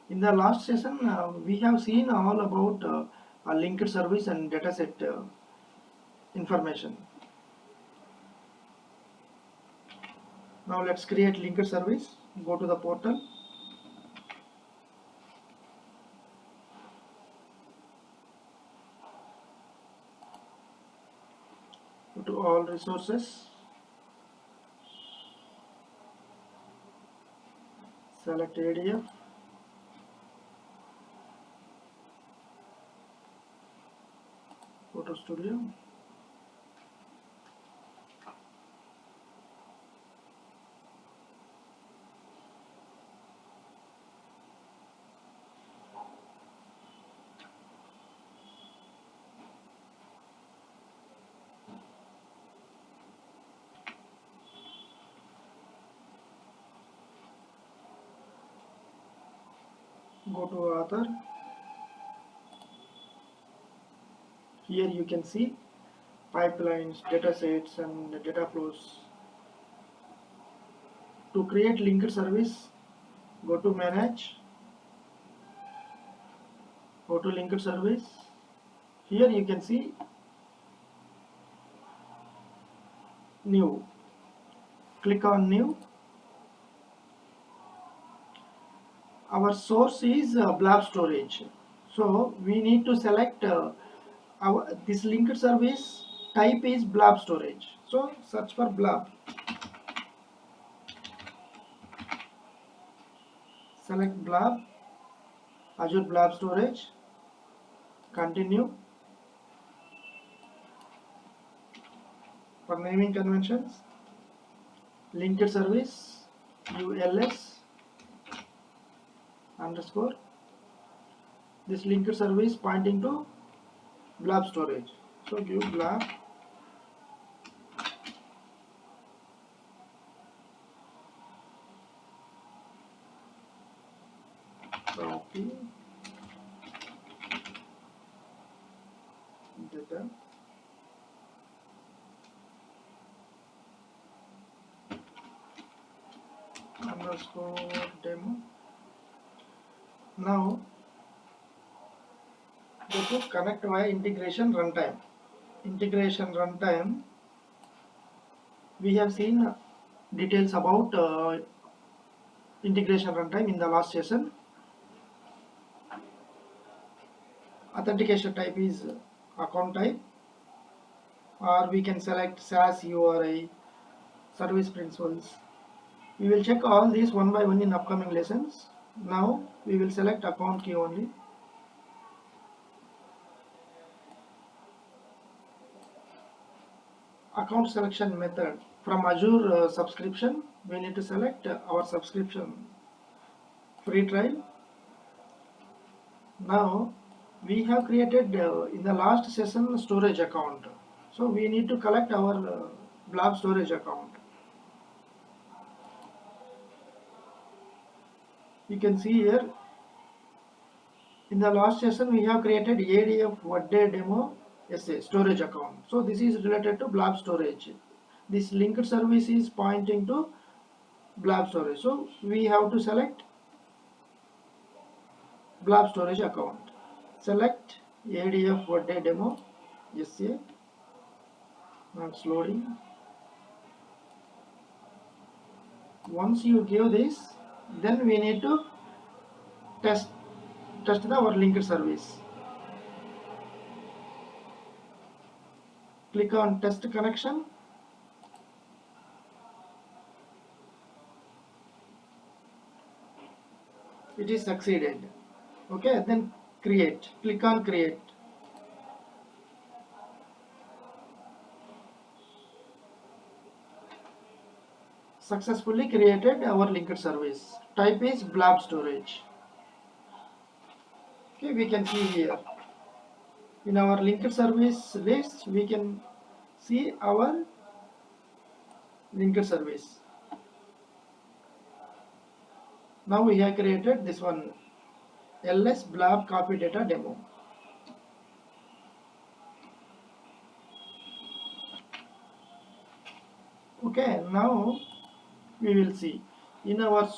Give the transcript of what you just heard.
In the last session, we have seen all about a linked service and dataset information. Now let's create linked service. Go to the portal. Go to all resources. Select ADF. Photo Studio. Go to author. Here you can see pipelines, datasets, and data flows. To create linked service, go to manage. Go to linked service. Here you can see new. Click on new. Our source is blob storage, so we need to select this linked service type is blob storage. So search for blob, select blob, Azure blob storage, continue. For naming conventions, linked service uls underscore, this linked service pointing to blob storage, so give blob copy data underscore demo. Now go to connect via integration runtime. Integration runtime, we have seen details about integration runtime in the last session. Authentication type is account type, or we can select SaaS URI, service principals. We will check all these one by one in upcoming lessons. Now we will select account key only. Account selection method, from Azure subscription, we need to select our subscription free trial. Now we have created in the last session storage account, so we need to collect our blob storage account. You can see here in the last session we have created ADF Workday demo SA storage account. So this is related to blob storage. This linked service is pointing to blob storage. So we have to select blob storage account. Select ADF Workday demo SA. Now it's loading. Once you give this, then we need to test our linked service. Click on test connection. It is succeeded. Okay, then create. Click on create. Successfully created our linked service. Type is blob storage. Okay, we can see here in our linked service list we can see our linked service. Now we have created this one, ls blob copy data demo. Okay, now we will see in our